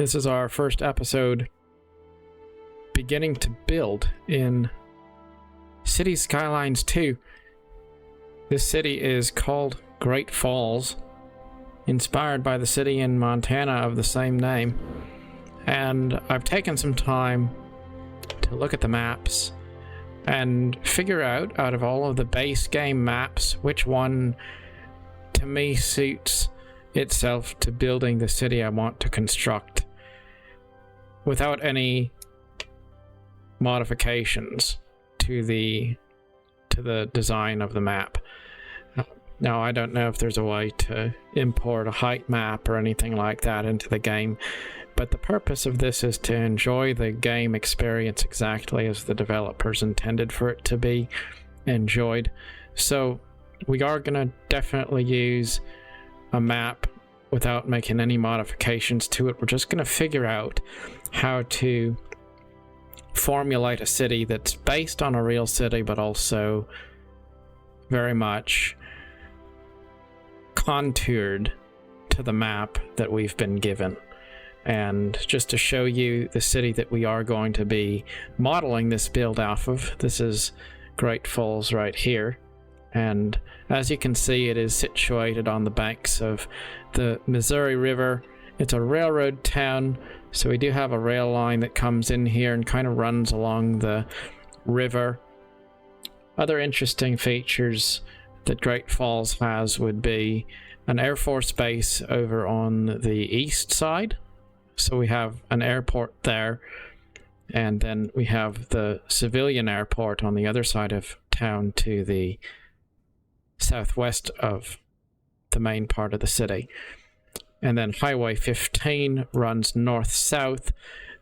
This is our first episode beginning to build in City Skylines 2. This city is called Great Falls, inspired by the city in Montana of the same name. And I've taken some time to look at the maps and figure out of all of the base game maps, which one to me suits itself to building the city I want to construct without any modifications to the design of the map. Now, I don't know if there's a way to import a height map or anything like that into the game, but the purpose of this is to enjoy the game experience exactly as the developers intended for it to be enjoyed. So we are going to definitely use a map without making any modifications to it. We're just going to figure out how to formulate a city that's based on a real city, but also very much contoured to the map that we've been given. And just to show you the city that we are going to be modeling this build off of, this is Great Falls right here. And as you can see, it is situated on the banks of the Missouri River. It's a railroad town, so we do have a rail line that comes in here and kind of runs along the river. Other interesting features that Great Falls has would be an Air Force base over on the east side. So we have an airport there, and then we have the civilian airport on the other side of town to the southwest of the main part of the city. And then Highway 15 runs north-south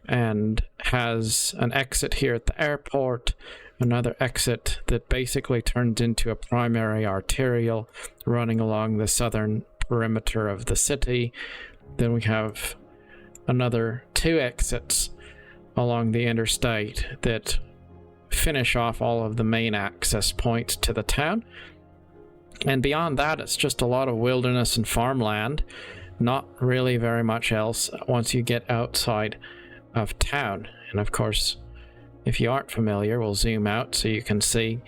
and has an exit here at the airport, another exit that basically turns into a primary arterial running along the southern perimeter of the city. Then we have another two exits along the interstate that finish off all of the main access points to the town. And beyond that, it's just a lot of wilderness and farmland. Not really very much else once you get outside of town. And of course, if you aren't familiar, we'll zoom out so you can see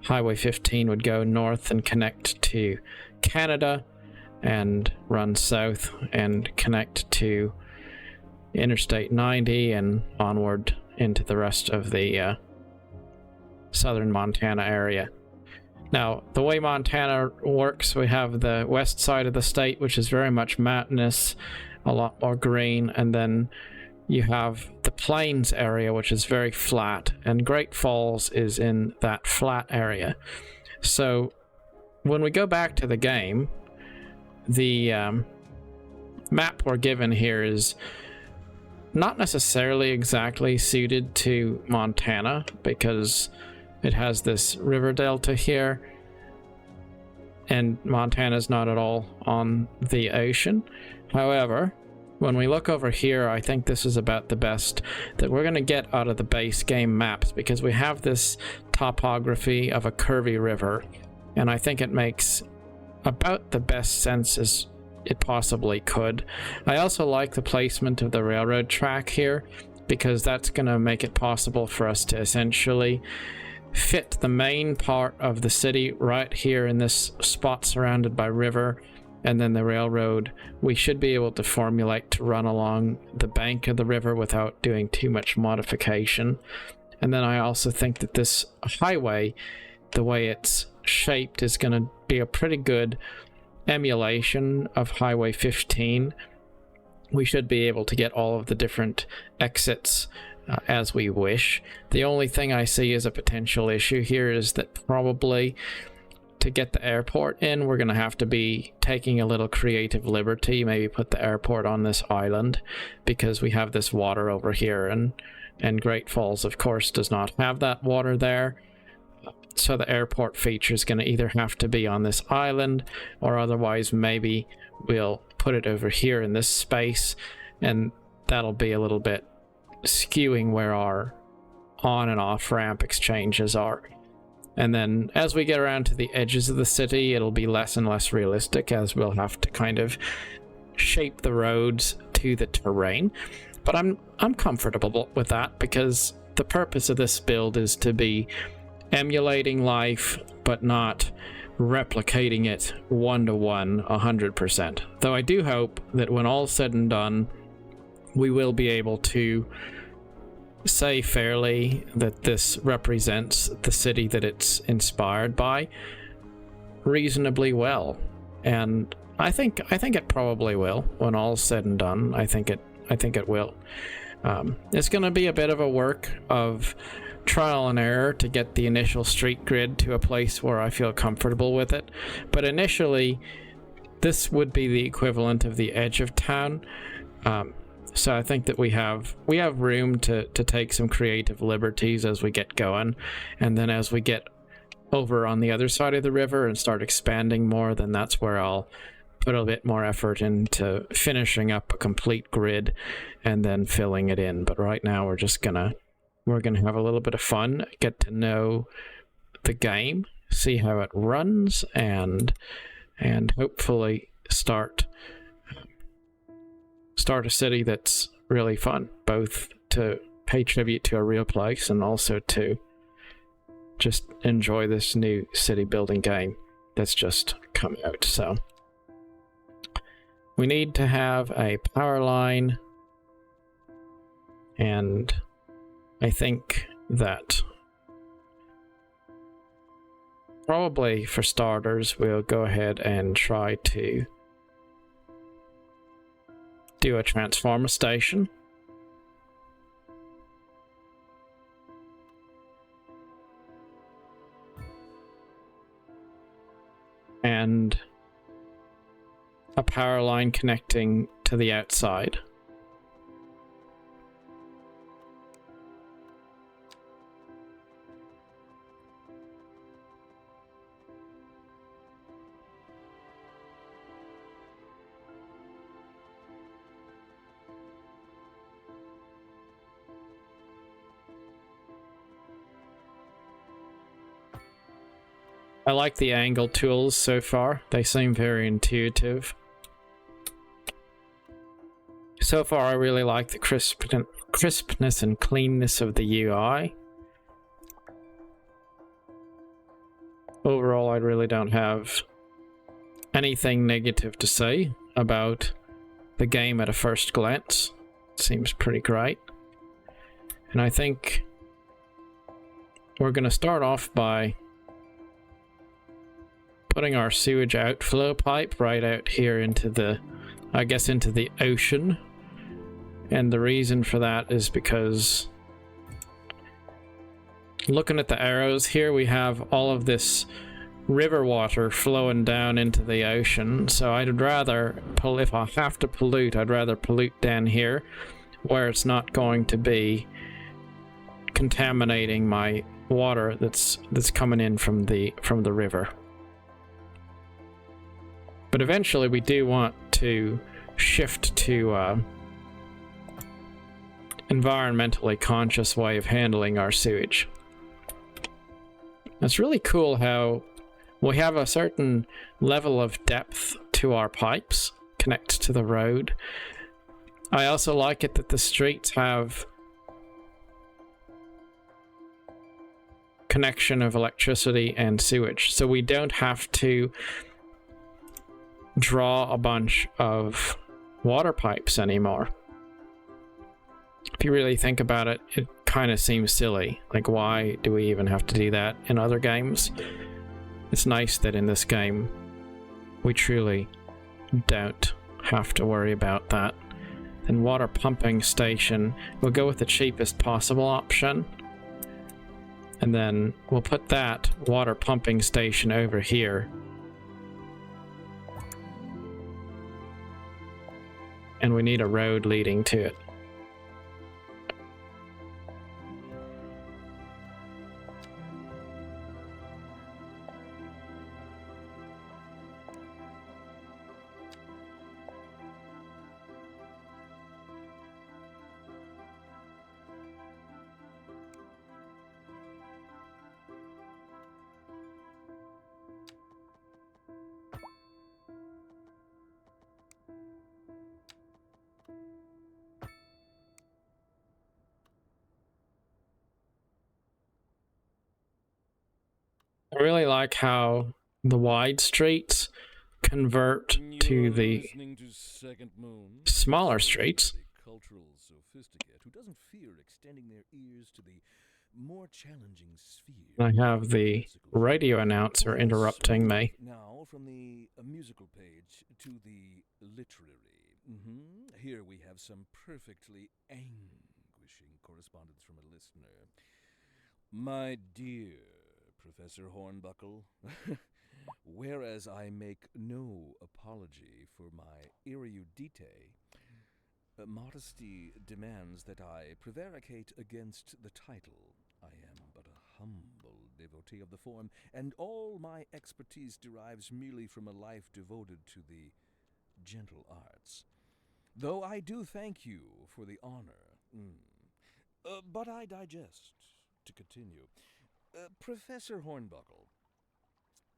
Highway 15 would go north and connect to Canada and run south and connect to Interstate 90 and onward into the rest of the southern Montana area. Now, the way Montana works, we have the west side of the state, which is very much mountainous, a lot more green, and then you have the plains area, which is very flat, and Great Falls is in that flat area. So when we go back to the game, the map we're given here is not necessarily exactly suited to Montana, because it has this river delta here, and Montana's not at all on the ocean. However, when we look over here, I think this is about the best that we're going to get out of the base game maps, because we have this topography of a curvy river, and I think it makes about the best sense as it possibly could. I also like the placement of the railroad track here, because that's going to make it possible for us to essentially fit the main part of the city right here in this spot surrounded by river, and then the railroad we should be able to formulate to run along the bank of the river without doing too much modification. And then I also think that this highway, the way it's shaped, is going to be a pretty good emulation of Highway 15. We should be able to get all of the different exits as we wish. The only thing I see as a potential issue here is that probably to get the airport in, we're going to have to be taking a little creative liberty, maybe put the airport on this island, because we have this water over here, and Great Falls, of course, does not have that water there. So the airport feature is going to either have to be on this island, or otherwise maybe we'll put it over here in this space, and that'll be a little bit skewing where our on and off ramp exchanges are. And then as we get around to the edges of the city, it'll be less and less realistic, as we'll have to kind of shape the roads to to the terrain, but I'm comfortable with that because the purpose of this build is to be emulating life, but not replicating it 1-to-1, 100%. Though I do hope that when all's said and done, we will be able to say fairly that this represents the city that it's inspired by reasonably well. And I think it probably will when all's said and done. I think it will. It's going to be a bit of a work of trial and error to get the initial street grid to a place where I feel comfortable with it. But initially, this would be the equivalent of the edge of town. So I think that we have room to take some creative liberties as we get going. And then as we get over on the other side of the river and start expanding more, then that's where I'll put a bit more effort into finishing up a complete grid and then filling it in. But right now we're gonna have a little bit of fun, get to know the game, see how it runs, and hopefully start a city that's really fun, both to pay tribute to a real place and also to just enjoy this new city building game that's just come out. So we need to have a power line, and I think that probably for starters we'll go ahead and try to do a transformer station. And a power line connecting to the outside. I like the angle tools so far. They seem very intuitive. So far, I really like the crispness and cleanness of the UI. Overall, I really don't have anything negative to say about the game at a first glance. It seems pretty great. And I think we're going to start off by putting our sewage outflow pipe right out here into the, I guess, into the ocean. And the reason for that is because looking at the arrows here, we have all of this river water flowing down into the ocean. So I'd rather, if I have to pollute, I'd rather pollute down here where it's not going to be contaminating my water that's coming in from the river. But eventually we do want to shift to environmentally conscious way of handling our sewage. It's really cool how we have a certain level of depth to our pipes connect to the road. I also like it that the streets have connection of electricity and sewage, so we don't have to draw a bunch of water pipes anymore. If you really think about it, it kind of seems silly. Like, why do we even have to do that in other games? It's nice that in this game we truly don't have to worry about that. Then water pumping station, we'll go with the cheapest possible option. And then we'll put that water pumping station over here. And we need a road leading to it. I really like how the wide streets convert to the smaller streets. Cultural sophisticate who doesn't fear extending their ears to the more challenging sphere. I have the radio announcer interrupting me. Now from the musical page to the literary. Here we have some perfectly anguishing correspondence from a listener. My dear Professor Hornbuckle, whereas I make no apology for my erudite, modesty demands that I prevaricate against the title. I am but a humble devotee of the form, and all my expertise derives merely from a life devoted to the gentle arts. Though I do thank you for the honor. But I digest. To continue. Professor Hornbuckle,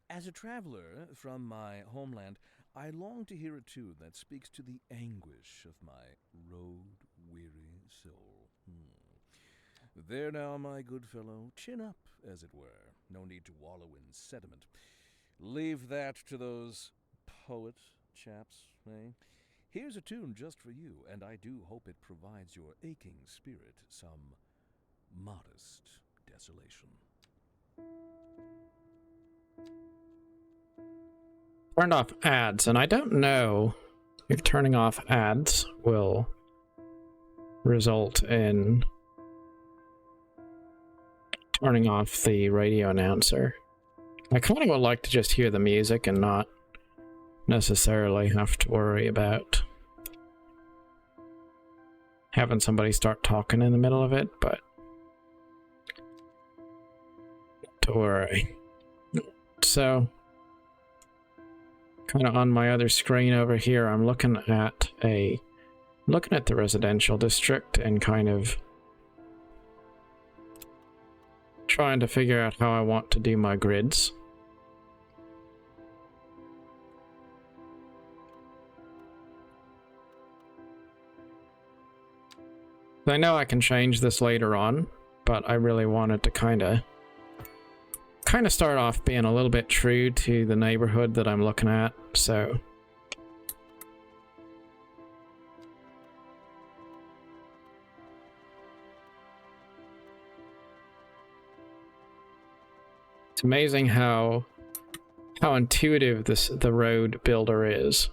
as a traveler from my homeland, I long to hear a tune that speaks to the anguish of my road-weary soul. There now, my good fellow, chin up, as it were. No need to wallow in sediment. Leave that to those poet chaps, eh? Here's a tune just for you, and I do hope it provides your aching spirit some modest desolation. Turned off ads, and I don't know if turning off ads will result in turning off the radio announcer. I kind of would like to just hear the music and not necessarily have to worry about having somebody start talking in the middle of it, but not to worry. So, kind of on my other screen over here, I'm looking at the residential district and kind of trying to figure out how I want to do my grids. I know I can change this later on, but I really wanted to kind of start off being a little bit true to the neighborhood that I'm looking at, so it's amazing how intuitive the road builder is.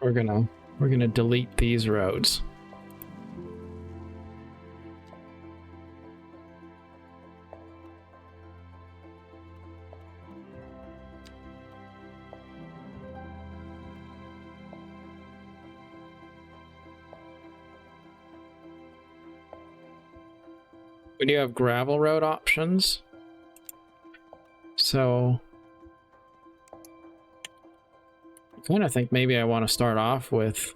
We're gonna delete these roads. We do have gravel road options, so I kind of think maybe I want to start off with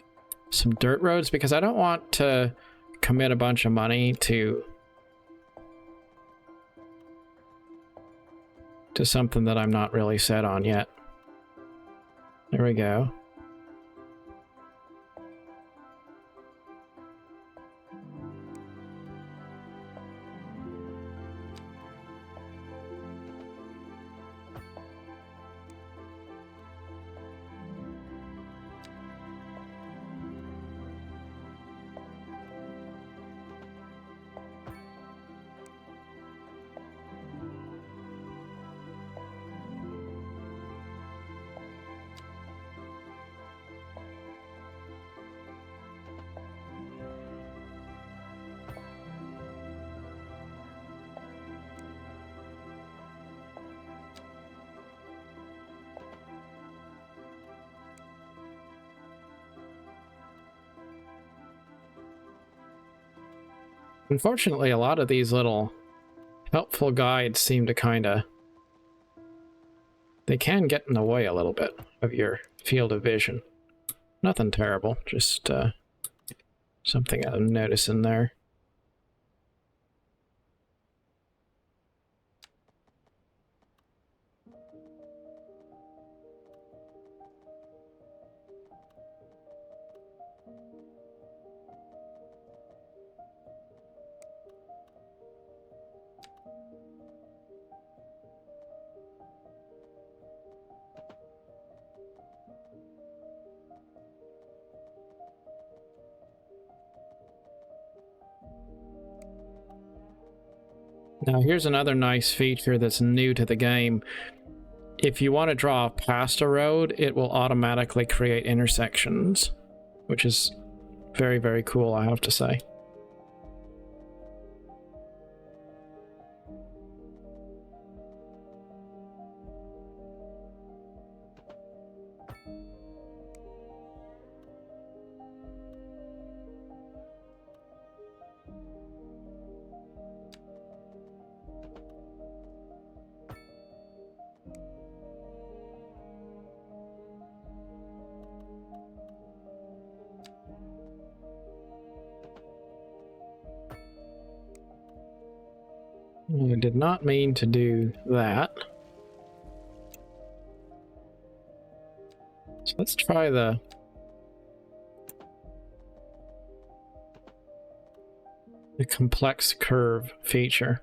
some dirt roads because I don't want to commit a bunch of money to something that I'm not really set on yet. There we go. Unfortunately, a lot of these little helpful guides seem to they can get in the way a little bit of your field of vision. Nothing terrible, just something I'm noticing there. Now here's another nice feature that's new to the game. If you want to draw past a road, it will automatically create intersections, which is very, very cool, I have to say. I did not mean to do that. So let's try the complex curve feature.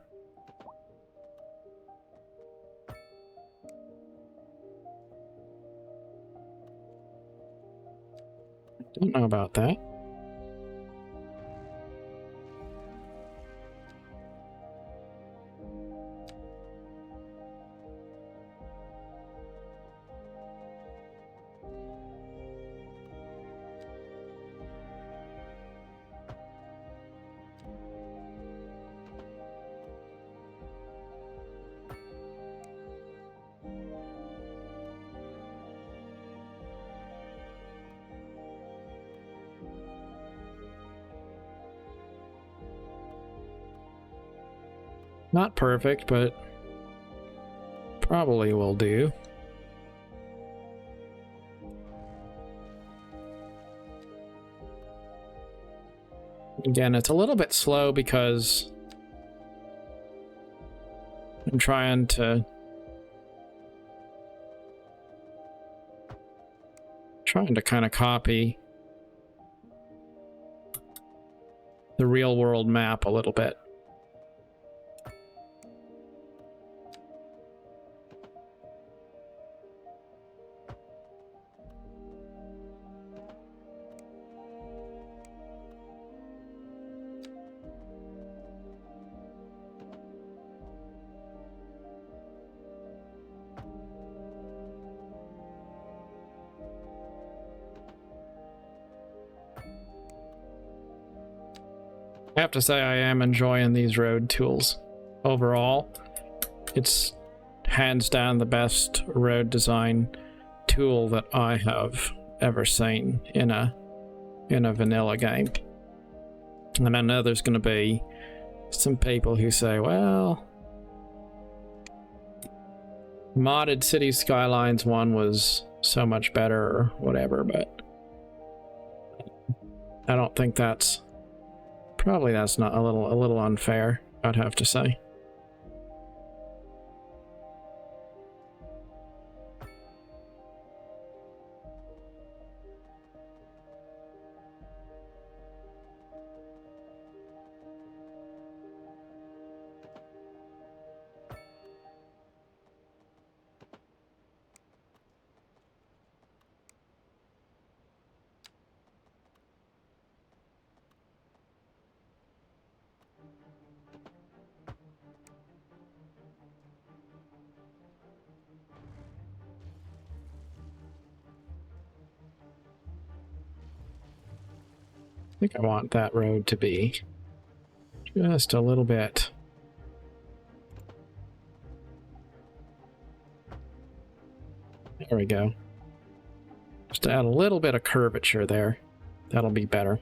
Don't know about that. Not perfect, but probably will do. Again, it's a little bit slow because I'm trying to kind of copy the real world map a little bit. I have to say I am enjoying these road tools overall. It's hands down the best road design tool that I have ever seen in a vanilla game. And I know there's going to be some people who say, well, modded Cities Skylines 1 was so much better or whatever, but I don't think that's not a little unfair, I'd have to say. I think I want that road to be just a little bit. There we go. Just add a little bit of curvature there. That'll be better.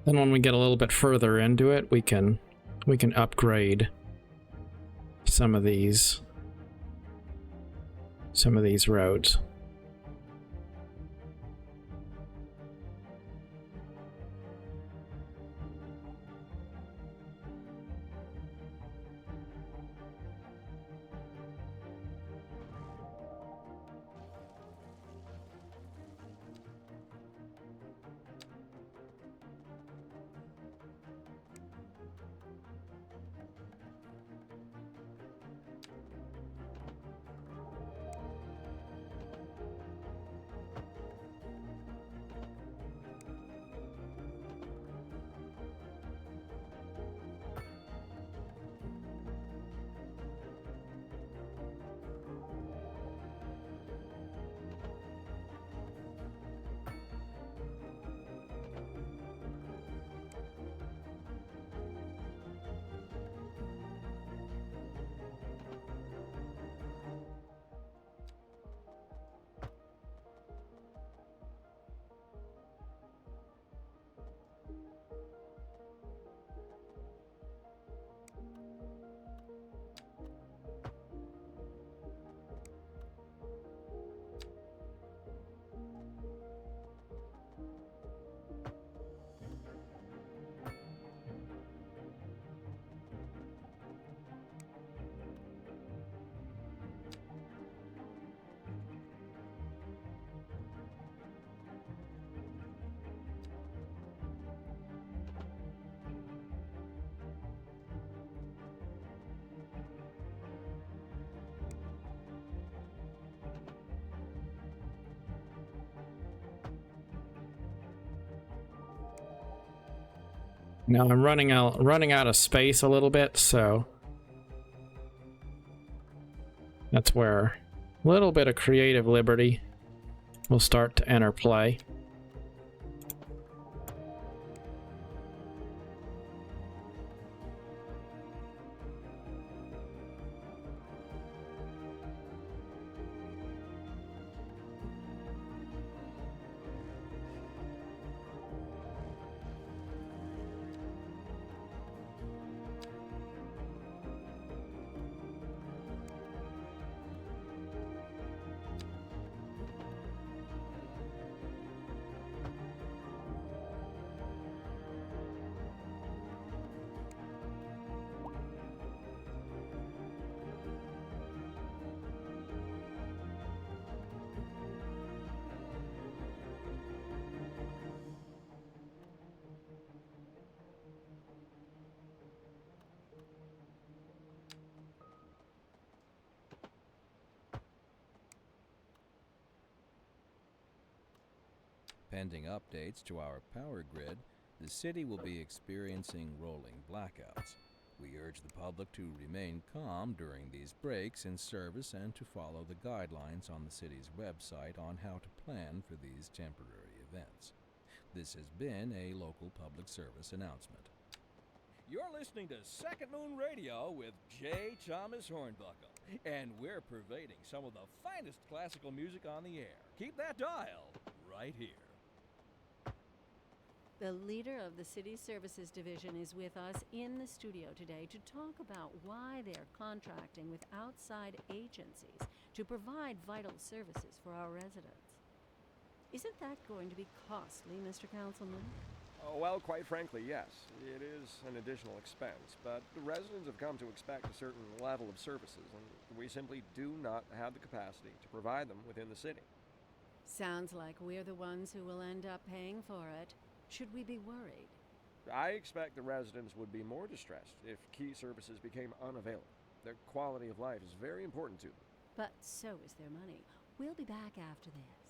Then when we get a little bit further into it, we can upgrade some of these roads. Now I'm running out of space a little bit, so that's where a little bit of creative liberty will start to enter play. Pending updates to our power grid, the city will be experiencing rolling blackouts. We urge the public to remain calm during these breaks in service and to follow the guidelines on the city's website on how to plan for these temporary events. This has been a local public service announcement. You're listening to Second Moon Radio with J. Thomas Hornbuckle, and we're pervading some of the finest classical music on the air. Keep that dial right here. The leader of the City Services Division is with us in the studio today to talk about why they're contracting with outside agencies to provide vital services for our residents. Isn't that going to be costly, Mr. Councilman? Oh, well, quite frankly, yes. It is an additional expense, but the residents have come to expect a certain level of services, and we simply do not have the capacity to provide them within the city. Sounds like we're the ones who will end up paying for it. Should we be worried? I expect the residents would be more distressed if key services became unavailable. Their quality of life is very important to them. But so is their money. We'll be back after this.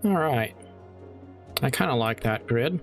All right. I kind of like that grid.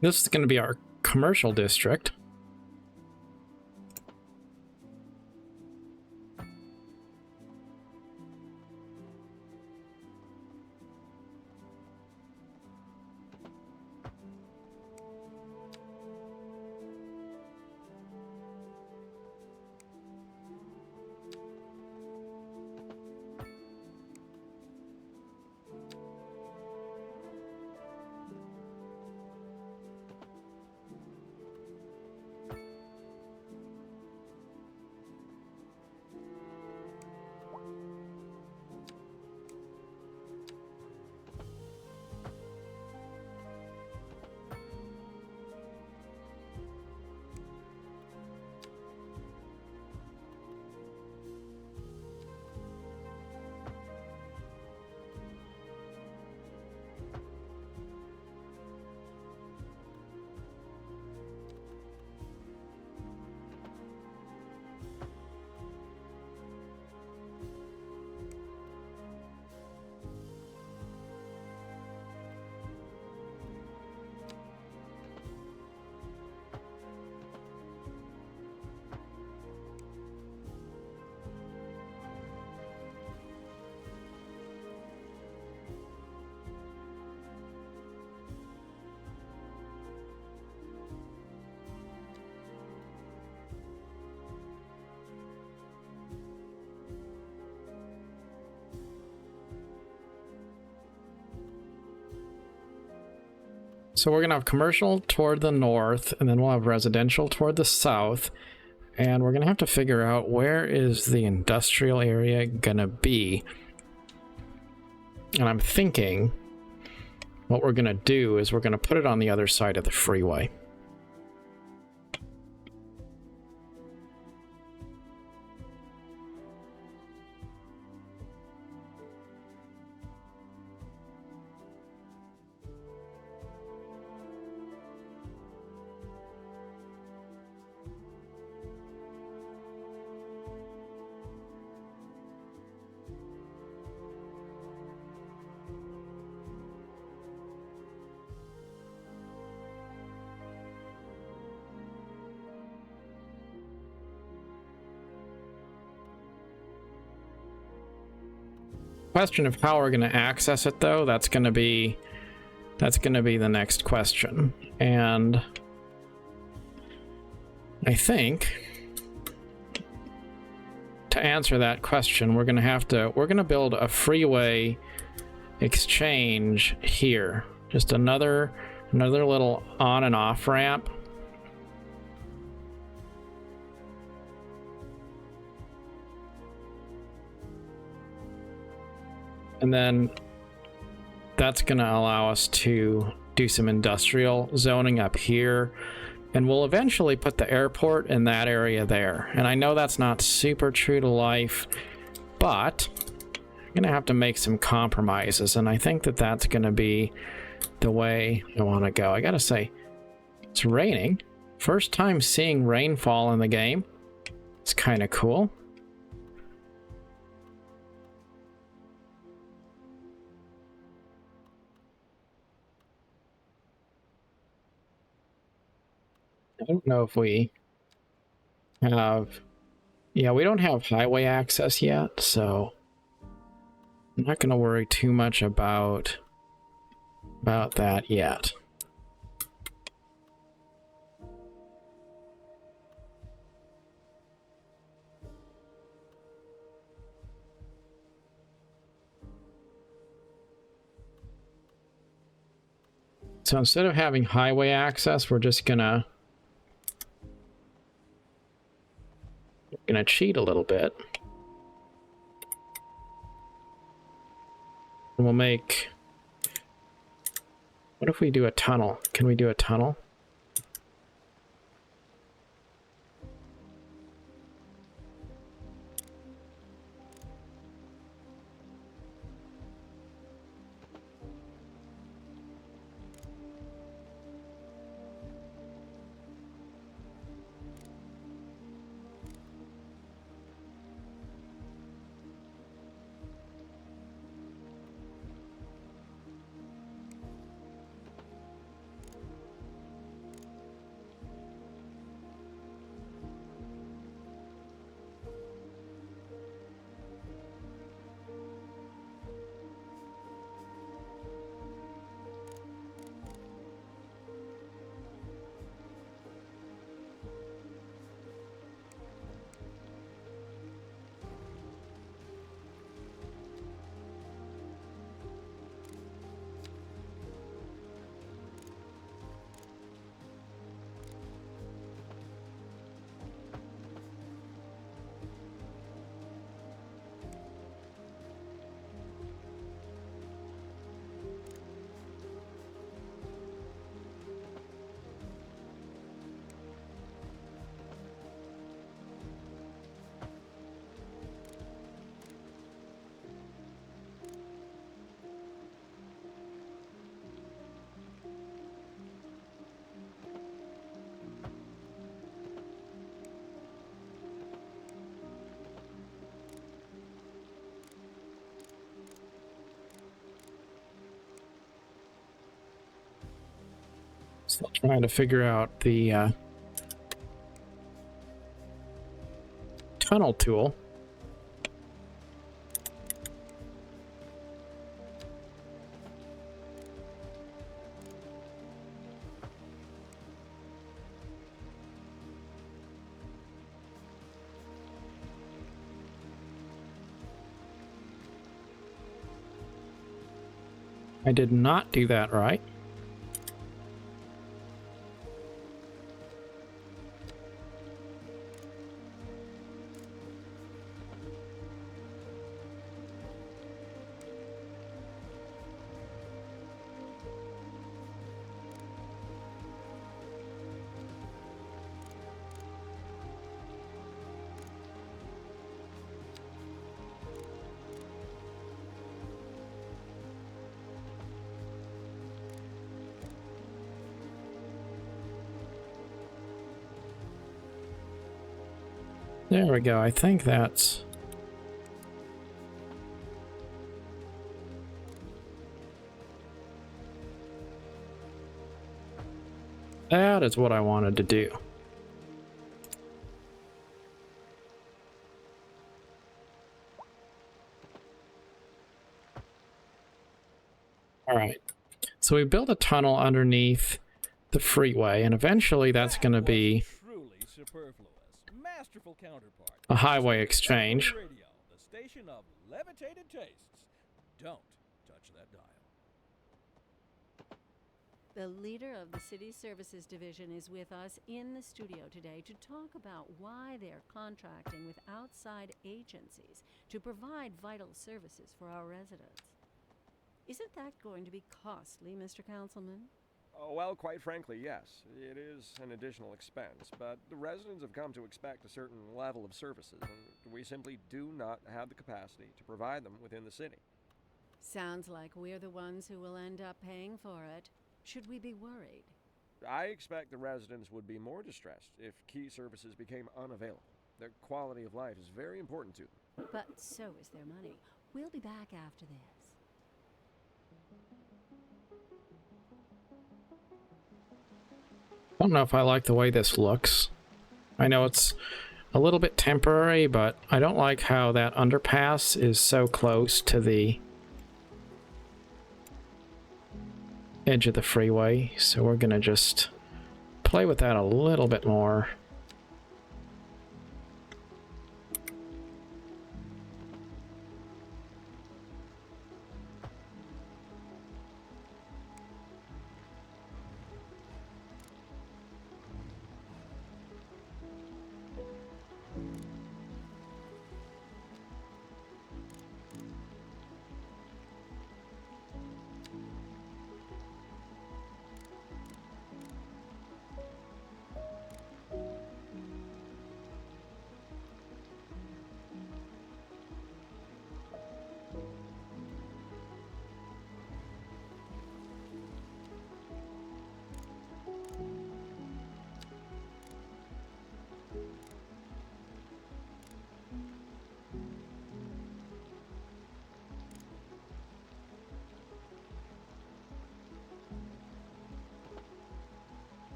This is going to be our commercial district. So we're going to have commercial toward the north, and then we'll have residential toward the south. And we're going to have to figure out where is the industrial area going to be. And I'm thinking what we're going to do is we're going to put it on the other side of the freeway. Question of how we're going to access it, though, that's going to be the next question. And I think to answer that question, we're going to build a freeway exchange here. Just another little on and off ramp. And then that's going to allow us to do some industrial zoning up here. And we'll eventually put the airport in that area there. And I know that's not super true to life, but I'm going to have to make some compromises. And I think that that's going to be the way I want to go. I got to say, it's raining. First time seeing rainfall in the game. It's kind of cool. I don't know if we have... Yeah, we don't have highway access yet, so I'm not going to worry too much about that yet. So instead of having highway access, we're just gonna cheat a little bit. And we'll make... What if we do a tunnel? Can we do a tunnel? Still trying to figure out the tunnel tool. I did not do that right. There we go. I think that's... That is what I wanted to do. All right. So we built a tunnel underneath the freeway, and eventually that's going to be truly superfluous. Masterful counterpart. a highway exchange. Radio, the station of levitated tastes. Don't touch that dial. The leader of the City Services Division is with us in the studio today to talk about why they're contracting with outside agencies to provide vital services for our residents. Isn't that going to be costly, Mr. Councilman? Oh, well, quite frankly, yes. It is an additional expense, but the residents have come to expect a certain level of services, and we simply do not have the capacity to provide them within the city. Sounds like we're the ones who will end up paying for it. Should we be worried? I expect the residents would be more distressed if key services became unavailable. Their quality of life is very important to them. But so is their money. We'll be back after this. I don't know if I like the way this looks. I know it's a little bit temporary, but I don't like how that underpass is so close to the edge of the freeway, so we're gonna just play with that a little bit more.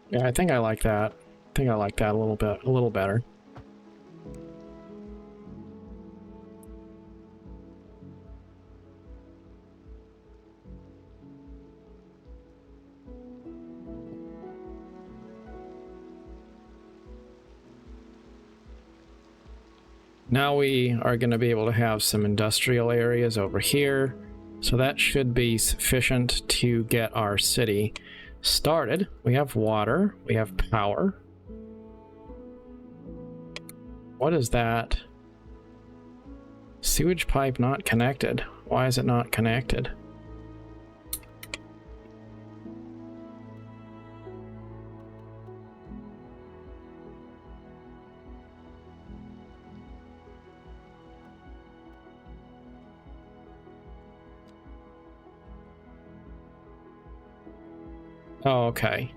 Yeah, I think I like that. I think I like that a little better. Now we are going to be able to have some industrial areas over here, so that should be sufficient to get our city started. We have water, we have power. What is that? Sewage pipe not connected. Why is it not connected? Oh, okay.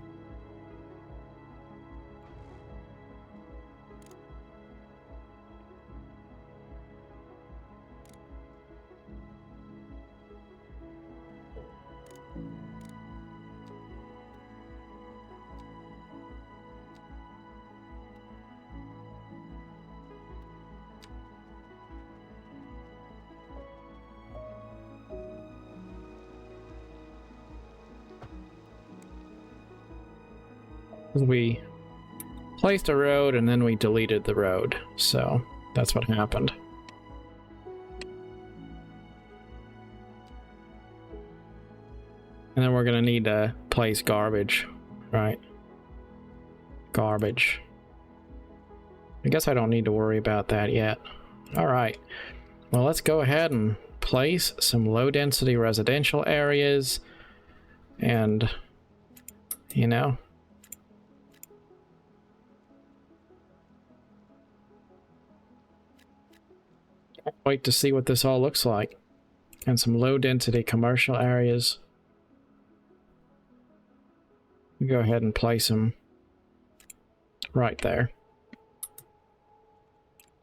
We placed a road and then we deleted the road, so that's what happened. And then we're gonna need to place garbage, right? Garbage. I guess I don't need to worry about that yet. Alright, well, let's go ahead and place some low-density residential areas and, you know, wait to see what this all looks like. And some low-density commercial areas. We go ahead and place them right there.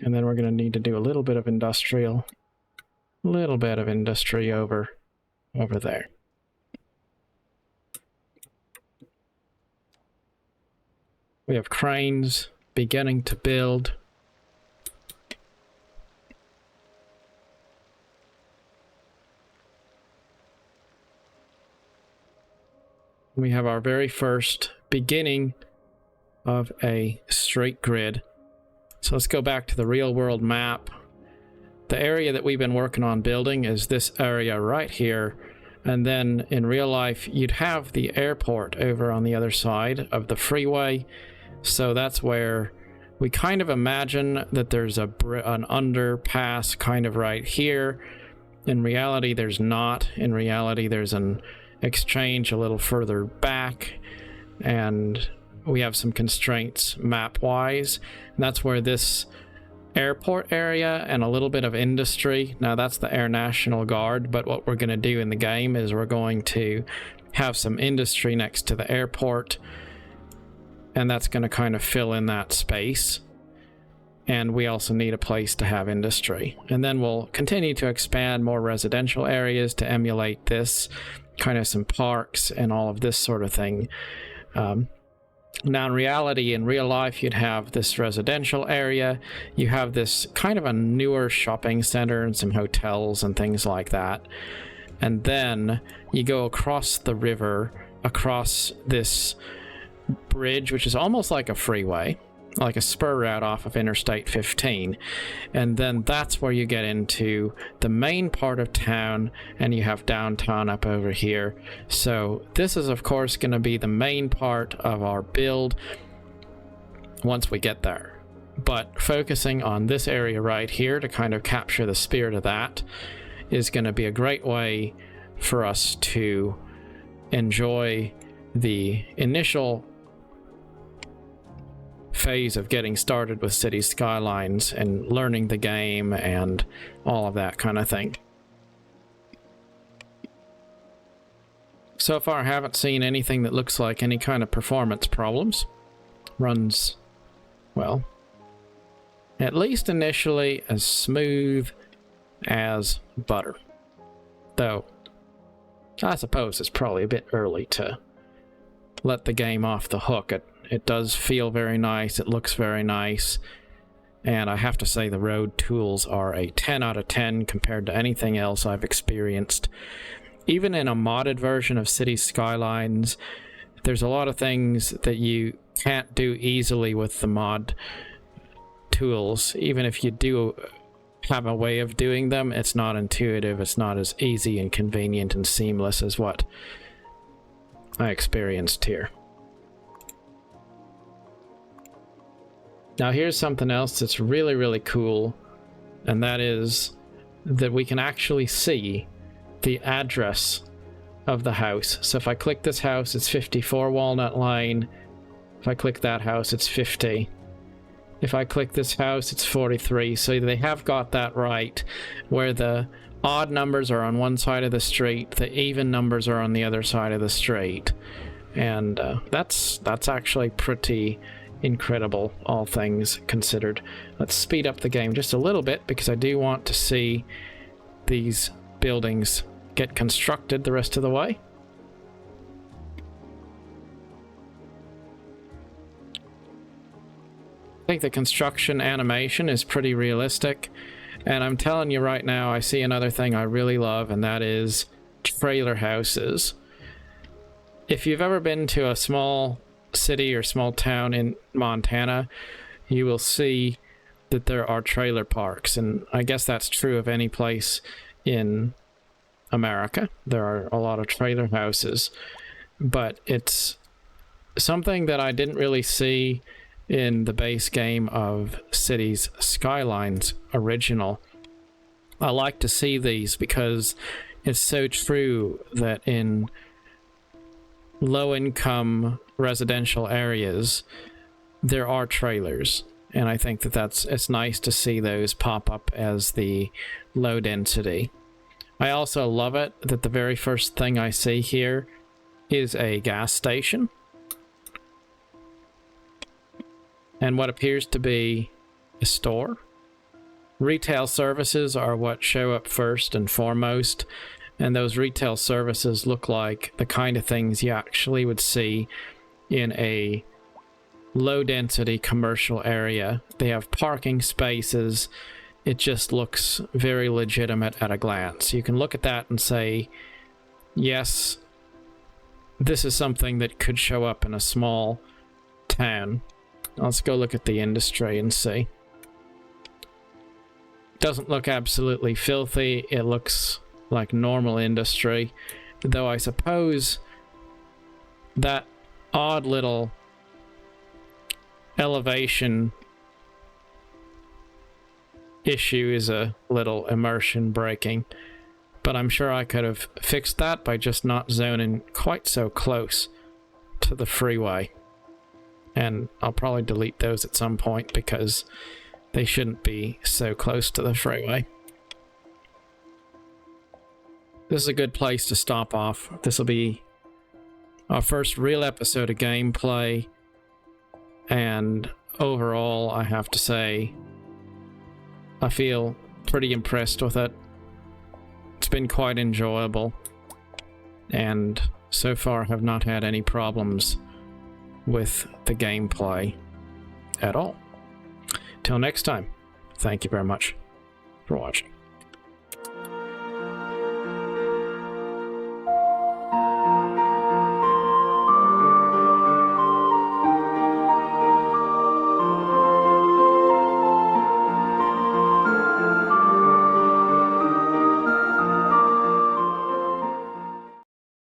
And then we're going to need to do a little bit of industrial little bit of industry over there. We have cranes beginning to build. We have our very first beginning of a straight grid. So let's go back to the real world map. The area that we've been working on building is this area right here. And then in real life, you'd have the airport over on the other side of the freeway. So that's where we kind of imagine that there's an underpass kind of right here. In reality, there's not. In reality, there's an exchange a little further back, and we have some constraints map-wise. That's where this airport area and a little bit of industry. Now that's the Air National Guard, but what we're going to do in the game is we're going to have some industry next to the airport, and that's going to kind of fill in that space. And we also need a place to have industry. And then we'll continue to expand more residential areas to emulate this, kind of some parks and all of this sort of thing. Now in reality, in real life, you'd have this residential area. You have this kind of a newer shopping center and some hotels and things like that. And then you go across the river, across this bridge, which is almost like a freeway, like a spur route off of Interstate 15. And then that's where you get into the main part of town, and you have downtown up over here. So this is of course going to be the main part of our build once we get there. But focusing on this area right here to kind of capture the spirit of that is going to be a great way for us to enjoy the initial phase of getting started with City Skylines and learning the game and all of that kind of thing. So far, I haven't seen anything that looks like any kind of performance problems. Runs, well, at least initially, as smooth as butter. Though, I suppose it's probably a bit early to let the game off the hook. It does feel very nice, it looks very nice, and I have to say the road tools are a 10 out of 10 compared to anything else I've experienced. Even in a modded version of City Skylines, there's a lot of things that you can't do easily with the mod tools. Even if you do have a way of doing them, it's not intuitive, it's not as easy and convenient and seamless as what I experienced here. Now here's something else that's really, really cool, and that is that we can actually see the address of the house. So if I click this house, it's 54 Walnut Lane. If I click that house, it's 50. If I click this house, it's 43. So they have got that right, where the odd numbers are on one side of the street, the even numbers are on the other side of the street. And that's actually pretty incredible, all things considered. Let's speed up the game just a little bit because I do want to see these buildings get constructed the rest of the way. I think the construction animation is pretty realistic, and I'm telling you right now, I see another thing I really love, and that is trailer houses. If you've ever been to a small city or small town in Montana, you will see that there are trailer parks, and I guess that's true of any place in America. There are a lot of trailer houses, but it's something that I didn't really see in the base game of Cities Skylines original. I like to see these because it's so true that in low-income residential areas there are trailers, and I think that it's nice to see those pop up as the low density. I also love it that the very first thing I see here is a gas station and what appears to be a store. retail services are what show up first and foremost, and those retail services look like the kind of things you actually would see in a low-density commercial area. They have parking spaces. It just looks very legitimate at a glance. You can look at that and say, yes, this is something that could show up in a small town. Let's go look at the industry and see. Doesn't look absolutely filthy. It looks like normal industry, though I suppose that odd little elevation issue is a little immersion breaking, but I'm sure I could have fixed that by just not zoning quite so close to the freeway. And I'll probably delete those at some point because they shouldn't be so close to the freeway. This is a good place to stop off. This will be our first real episode of gameplay, and overall, I have to say, I feel pretty impressed with it. It's been quite enjoyable, and so far have not had any problems with the gameplay at all. Till next time, thank you very much for watching.